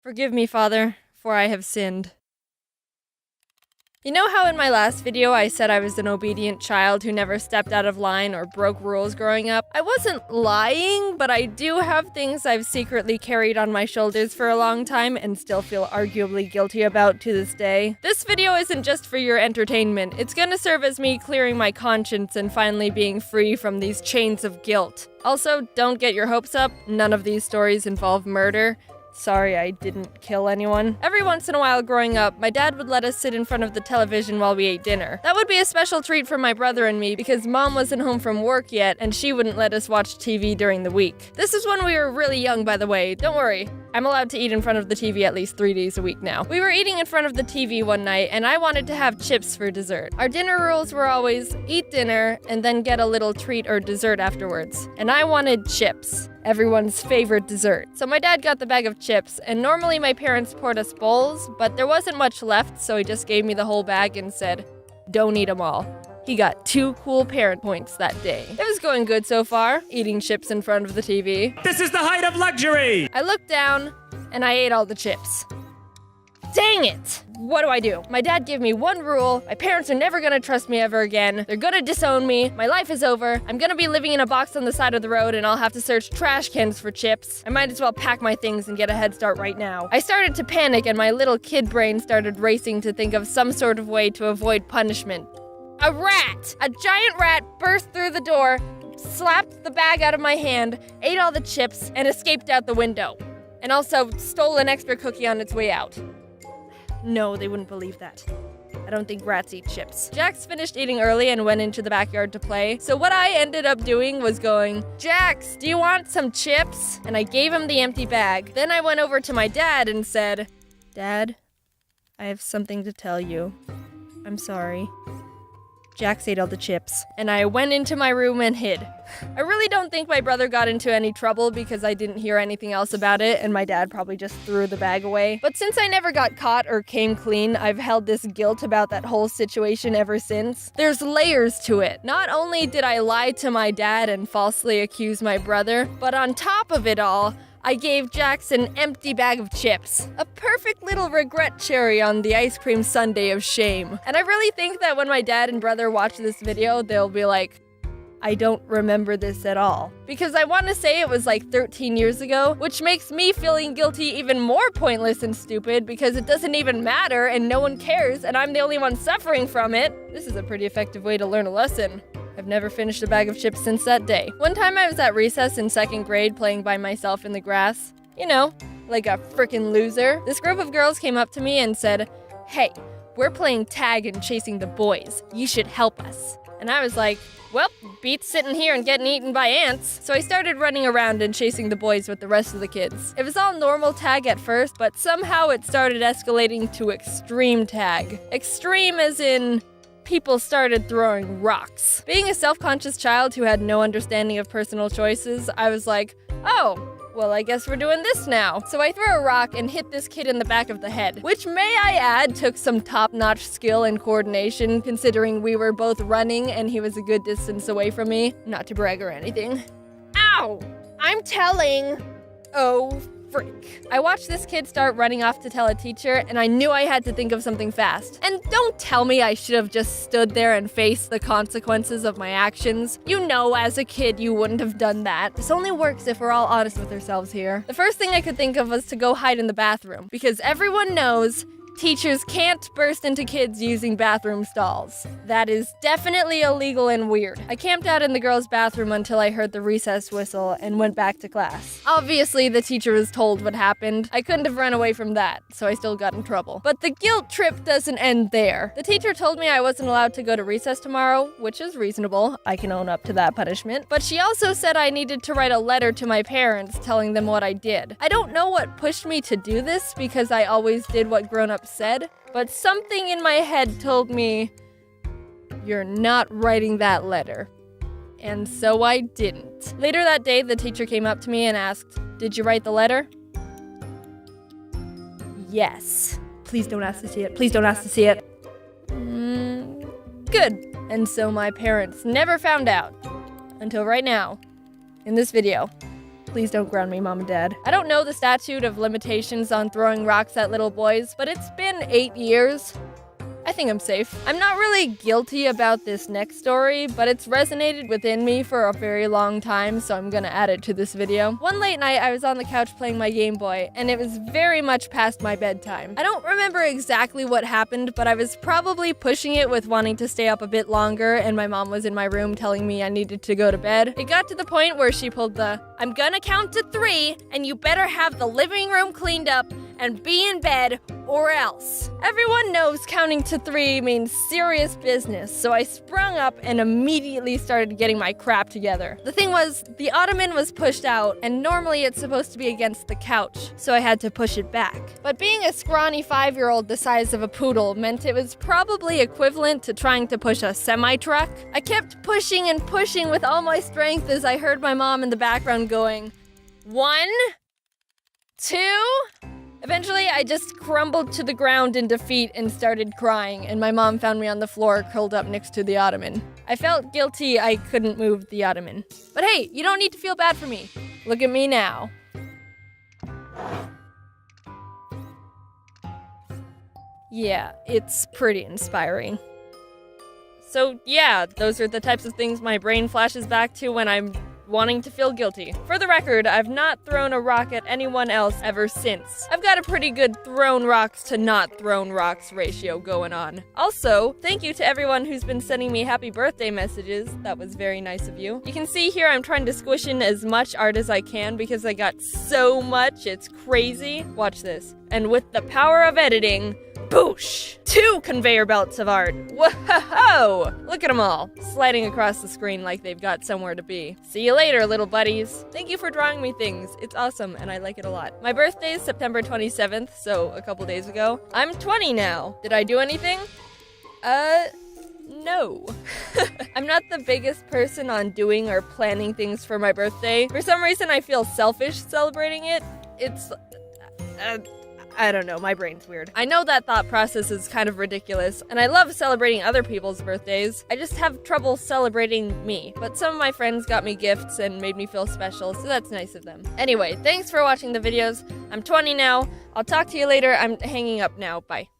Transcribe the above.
Forgive me, Father, for I have sinned. You know how in my last video I said I was an obedient child who never stepped out of line or broke rules growing up? I wasn't lying, but I do have things I've secretly carried on my shoulders for a long time and still feel arguably guilty about to this day. This video isn't just for your entertainment, it's gonna serve as me clearing my conscience and finally being free from these chains of guilt. Also, don't get your hopes up, none of these stories involve murder. Sorry, I didn't kill anyone. Every once in a while growing up, my dad would let us sit in front of the television while we ate dinner. That would be a special treat for my brother and me because Mom wasn't home from work yet and she wouldn't let us watch TV during the week. This is when we were really young, by the way. Don't worry, I'm allowed to eat in front of the TV at least 3 days a week now. We were eating in front of the TV one night and I wanted to have chips for dessert. Our dinner rules were always eat dinner and then get a little treat or dessert afterwards. And I wanted chips. Everyone's favorite dessert. So my dad got the bag of chips, and normally my parents poured us bowls, but there wasn't much left, so he just gave me the whole bag and said, "Don't eat them all." He got 2 cool parent points that day. It was going good so far, eating chips in front of the TV. This is the height of luxury! I looked down, and I ate all the chips. Dang it! What do? My dad gave me one rule. My parents are never gonna trust me ever again. They're gonna disown me. My life is over. I'm gonna be living in a box on the side of the road and I'll have to search trash cans for chips. I might as well pack my things and get a head start right now. I started to panic and my little kid brain started racing to think of some sort of way to avoid punishment. A rat! A giant rat burst through the door, slapped the bag out of my hand, ate all the chips, and escaped out the window. And also stole an extra cookie on its way out. No, they wouldn't believe that. I don't think rats eat chips. Jax finished eating early and went into the backyard to play. So what I ended up doing was going, "Jax, do you want some chips?" And I gave him the empty bag. Then I went over to my dad and said, "Dad, I have something to tell you. I'm sorry." Jax ate all the chips, and I went into my room and hid. I really don't think my brother got into any trouble because I didn't hear anything else about it, and my dad probably just threw the bag away. But since I never got caught or came clean, I've held this guilt about that whole situation ever since. There's layers to it. Not only did I lie to my dad and falsely accuse my brother, but on top of it all, I gave Jax an empty bag of chips. A perfect little regret cherry on the ice cream sundae of shame. And I really think that when my dad and brother watch this video, they'll be like, I don't remember this at all. Because I want to say it was like 13 years ago, which makes me feeling guilty even more pointless and stupid because it doesn't even matter and no one cares and I'm the only one suffering from it. This is a pretty effective way to learn a lesson. I've never finished a bag of chips since that day. One time I was at recess in 2nd grade playing by myself in the grass. You know, like a frickin' loser. This group of girls came up to me and said, "Hey, we're playing tag and chasing the boys. You should help us." And I was like, well, beats sitting here and getting eaten by ants. So I started running around and chasing the boys with the rest of the kids. It was all normal tag at first, but somehow it started escalating to extreme tag. Extreme as in people started throwing rocks. Being a self-conscious child who had no understanding of personal choices, I was like, oh, well, I guess we're doing this now. So I threw a rock and hit this kid in the back of the head, which may I add took some top-notch skill and coordination considering we were both running and he was a good distance away from me. Not to brag or anything. Ow! I'm telling. Oh, freak. I watched this kid start running off to tell a teacher, and I knew I had to think of something fast. And don't tell me I should have just stood there and faced the consequences of my actions. You know, as a kid, you wouldn't have done that. This only works if we're all honest with ourselves here. The first thing I could think of was to go hide in the bathroom, because everyone knows teachers can't burst into kids using bathroom stalls. That is definitely illegal and weird. I camped out in the girls' bathroom until I heard the recess whistle and went back to class. Obviously, the teacher was told what happened. I couldn't have run away from that, so I still got in trouble. But the guilt trip doesn't end there. The teacher told me I wasn't allowed to go to recess tomorrow, which is reasonable. I can own up to that punishment. But she also said I needed to write a letter to my parents telling them what I did. I don't know what pushed me to do this because I always did what grown-ups said, but something in my head told me, you're not writing that letter. And so I didn't. Later that day, the teacher came up to me and asked, "Did you write the letter?" Yes. Please don't ask to see it. Please don't ask to see it. Good. And so my parents never found out. Until right now. In this video. Please don't ground me, Mom and Dad. I don't know the statute of limitations on throwing rocks at little boys, but it's been 8 years. I think I'm safe. I'm not really guilty about this next story, but it's resonated within me for a very long time, so I'm gonna add it to this video. One late night, I was on the couch playing my Game Boy, and it was very much past my bedtime. I don't remember exactly what happened, but I was probably pushing it with wanting to stay up a bit longer, and my mom was in my room telling me I needed to go to bed. It got to the point where she pulled the, "I'm gonna count to 3, and you better have the living room cleaned up and be in bed, or else." Everyone knows counting to 3 means serious business, so I sprung up and immediately started getting my crap together. The thing was, the ottoman was pushed out, and normally it's supposed to be against the couch, so I had to push it back. But being a scrawny 5-year-old the size of a poodle meant it was probably equivalent to trying to push a semi-truck. I kept pushing and pushing with all my strength as I heard my mom in the background going, 1, 2... Eventually, I just crumbled to the ground in defeat and started crying, and my mom found me on the floor curled up next to the ottoman. I felt guilty I couldn't move the ottoman. But hey, you don't need to feel bad for me. Look at me now. Yeah, it's pretty inspiring. So yeah, those are the types of things my brain flashes back to when I'm wanting to feel guilty. For the record, I've not thrown a rock at anyone else ever since. I've got a pretty good thrown rocks to not thrown rocks ratio going on. Also, thank you to everyone who's been sending me happy birthday messages. That was very nice of you. You can see here I'm trying to squish in as much art as I can because I got so much, it's crazy. Watch this. And with the power of editing, boosh! 2 conveyor belts of art. Whoa! Look at them all, sliding across the screen like they've got somewhere to be. See you later, little buddies. Thank you for drawing me things. It's awesome, and I like it a lot. My birthday is September 27th, so a couple days ago. I'm 20 now. Did I do anything? No. I'm not the biggest person on doing or planning things for my birthday. For some reason, I feel selfish celebrating it. It's... I don't know, my brain's weird. I know that thought process is kind of ridiculous, and I love celebrating other people's birthdays. I just have trouble celebrating me. But some of my friends got me gifts and made me feel special, so that's nice of them. Anyway, thanks for watching the videos. I'm 20 now. I'll talk to you later. I'm hanging up now. Bye.